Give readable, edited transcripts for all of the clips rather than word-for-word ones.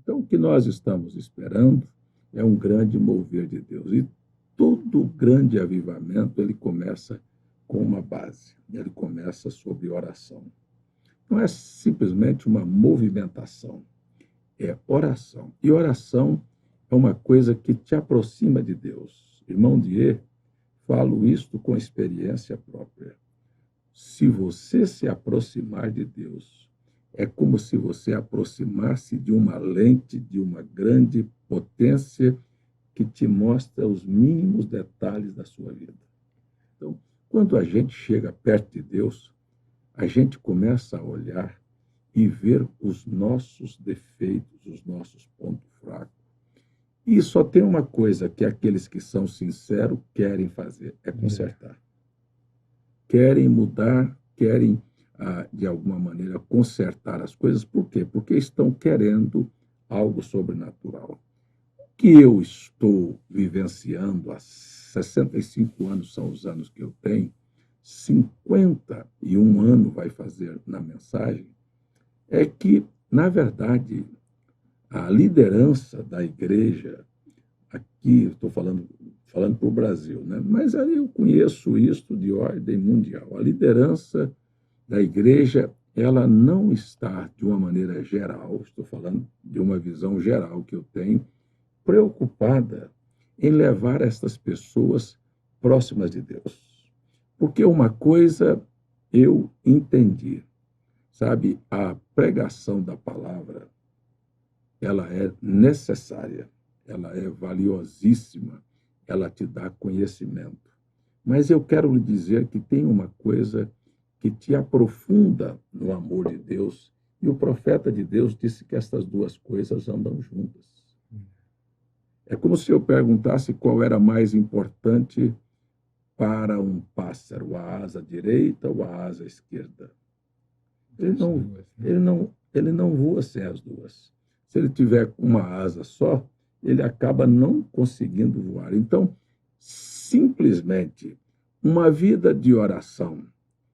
Então, o que nós estamos esperando é um grande mover de Deus. E todo grande avivamento, ele começa com uma base. Ele começa sobre oração. Não é simplesmente uma movimentação, é oração. E oração é uma coisa que te aproxima de Deus. Irmão Dier, falo isto com experiência própria. Se você se aproximar de Deus, é como se você aproximasse de uma lente, de uma grande potência que te mostra os mínimos detalhes da sua vida. Então, quando a gente chega perto de Deus, a gente começa a olhar e ver os nossos defeitos, os nossos pontos fracos. E só tem uma coisa que aqueles que são sinceros querem fazer, é consertar. Querem mudar, querem, de alguma maneira, consertar as coisas. Por quê? Porque estão querendo algo sobrenatural. O que eu estou vivenciando há 65 anos, são os anos que eu tenho, 51 anos vai fazer na mensagem, é que, na verdade, a liderança da igreja, aqui estou falando para o Brasil, né? Mas aí eu conheço isso de ordem mundial. A liderança da igreja, ela não está, de uma maneira geral, estou falando de uma visão geral que eu tenho, preocupada em levar estas pessoas próximas de Deus. Porque uma coisa eu entendi, sabe, a pregação da palavra, ela é necessária, ela é valiosíssima, ela te dá conhecimento. Mas eu quero lhe dizer que tem uma coisa que te aprofunda no amor de Deus, e o profeta de Deus disse que estas duas coisas andam juntas. É como se eu perguntasse qual era mais importante para um pássaro, a asa direita ou a asa esquerda. Ele não voa sem as duas. Se ele tiver uma asa só, ele acaba não conseguindo voar. Então, simplesmente, uma vida de oração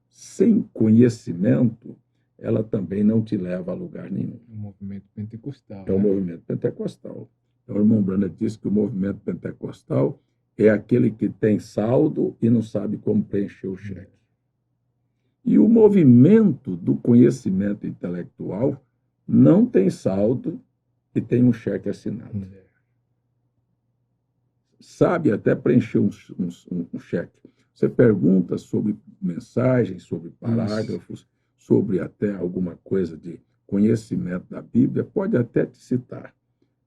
sem conhecimento, ela também não te leva a lugar nenhum. O movimento pentecostal. É o movimento pentecostal. Então, o irmão Brana disse que o movimento pentecostal é aquele que tem saldo e não sabe como preencher o cheque. E o movimento do conhecimento intelectual não tem saldo e tem um cheque assinado. Sabe até preencher um cheque. Você pergunta sobre mensagens, sobre parágrafos, sobre até alguma coisa de conhecimento da Bíblia, pode até te citar,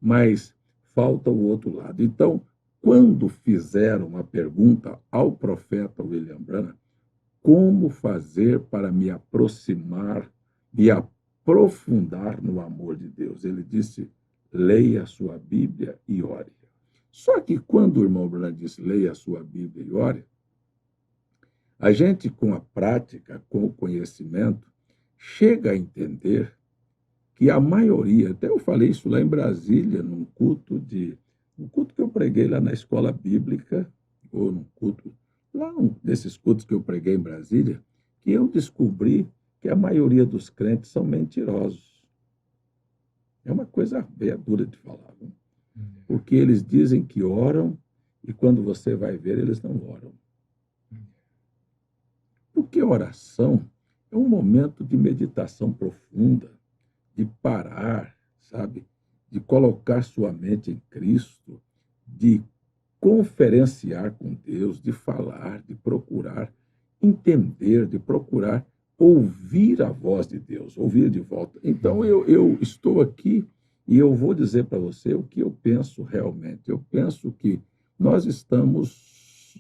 mas falta o outro lado. Então, quando fizeram uma pergunta ao profeta William Branham, como fazer para me aproximar, me aprofundar no amor de Deus? Ele disse, leia a sua Bíblia e ore. Só que quando o irmão Branham disse, leia a sua Bíblia e ore, a gente, com a prática, com o conhecimento, chega a entender que a maioria, até eu falei isso lá em Brasília, um culto que eu preguei lá na escola bíblica, ou num culto, lá um desses cultos que eu preguei em Brasília, que eu descobri que a maioria dos crentes são mentirosos. É uma coisa bem dura de falar, né? Porque eles dizem que oram e quando você vai ver, eles não oram. Porque oração é um momento de meditação profunda, de parar, sabe? De colocar sua mente em Cristo, de conferenciar com Deus, de falar, de procurar entender, de procurar ouvir a voz de Deus, ouvir de volta. Então, eu estou aqui e eu vou dizer para você o que eu penso realmente. Eu penso que nós estamos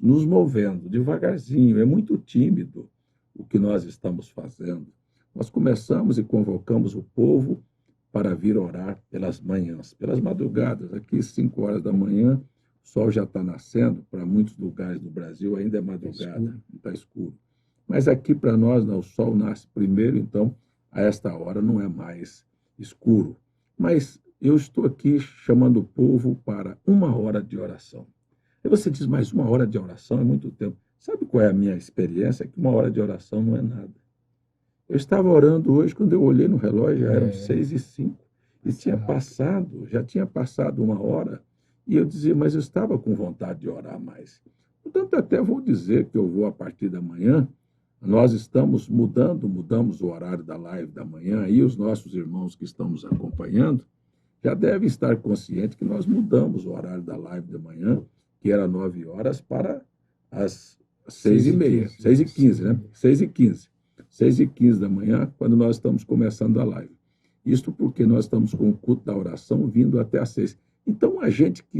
nos movendo devagarzinho, é muito tímido o que nós estamos fazendo. Nós começamos e convocamos o povo para vir orar pelas manhãs, pelas madrugadas. Aqui, 5 horas da manhã, o sol já está nascendo, para muitos lugares do Brasil ainda é madrugada, está escuro. Mas aqui para nós, não, o sol nasce primeiro, então, a esta hora não é mais escuro. Mas eu estou aqui chamando o povo para 1 hora de oração. E você diz, mas 1 hora de oração é muito tempo. Sabe qual é a minha experiência? É que 1 hora de oração não é nada. Eu estava orando hoje, quando eu olhei no relógio, já eram 6h05. E tinha Exato. passado, já tinha passado uma hora, e eu dizia, mas eu estava com vontade de orar mais. Portanto, até vou dizer que eu vou a partir da manhã, nós estamos mudamos o horário da live da manhã, e os nossos irmãos que estão nos acompanhando já devem estar conscientes que nós mudamos o horário da live da manhã, que era 9 horas, para as 6h30, 6h15, 6h15, né? 6h15. 6h15. 6h15 da manhã, quando nós estamos começando a live. Isto porque nós estamos com o culto da oração vindo até às 6. Então,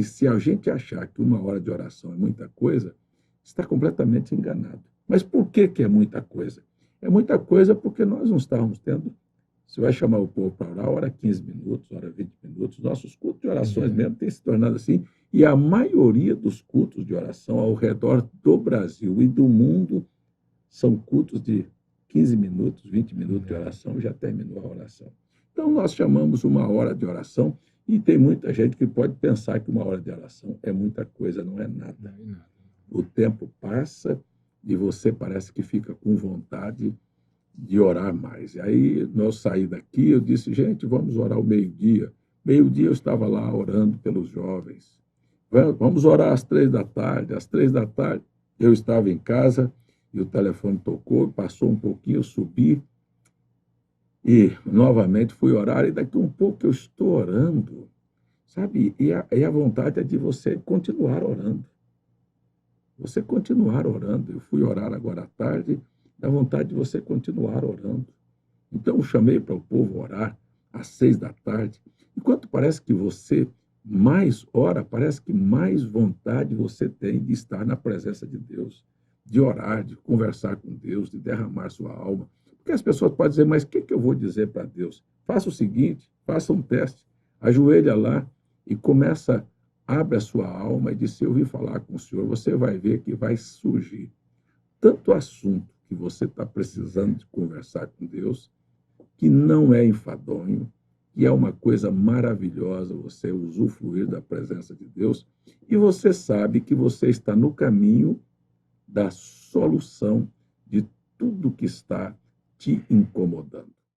se a gente achar que uma hora de oração é muita coisa, está completamente enganado. Mas por que, que é muita coisa? É muita coisa porque nós não estávamos tendo. Você vai chamar o povo para orar, hora 15 minutos, hora 20 minutos. Nossos cultos de orações Uhum. mesmo têm se tornado assim. E a maioria dos cultos de oração ao redor do Brasil e do mundo são cultos de 15 minutos, 20 minutos de É, oração, já terminou a oração. Então, nós chamamos uma hora de oração e tem muita gente que pode pensar que uma hora de oração é muita coisa, não é não nada. é nada. O tempo passa e você parece que fica com vontade de orar mais. E aí, nós saí daqui, eu disse, gente, vamos orar ao meio-dia. Meio-dia eu estava lá orando pelos jovens. Vamos orar às 3 da tarde. Às 3 da tarde eu estava em casa e o telefone tocou, passou um pouquinho, eu subi e novamente fui orar. E daqui um pouco eu estou orando, sabe? E a vontade é de você continuar orando. Você continuar orando. Eu fui orar agora à tarde, dá vontade de você continuar orando. Então, eu chamei para o povo orar às 6 da tarde. Enquanto parece que você mais ora, parece que mais vontade você tem de estar na presença de Deus, de orar, de conversar com Deus, de derramar sua alma. Porque as pessoas podem dizer, mas o que eu vou dizer para Deus? Faça o seguinte, faça um teste, ajoelha lá e começa, abre a sua alma e diz, se eu ouvir falar com o Senhor, você vai ver que vai surgir tanto assunto que você está precisando de conversar com Deus, que não é enfadonho, que é uma coisa maravilhosa você usufruir da presença de Deus, e você sabe que você está no caminho da solução de tudo que está te incomodando.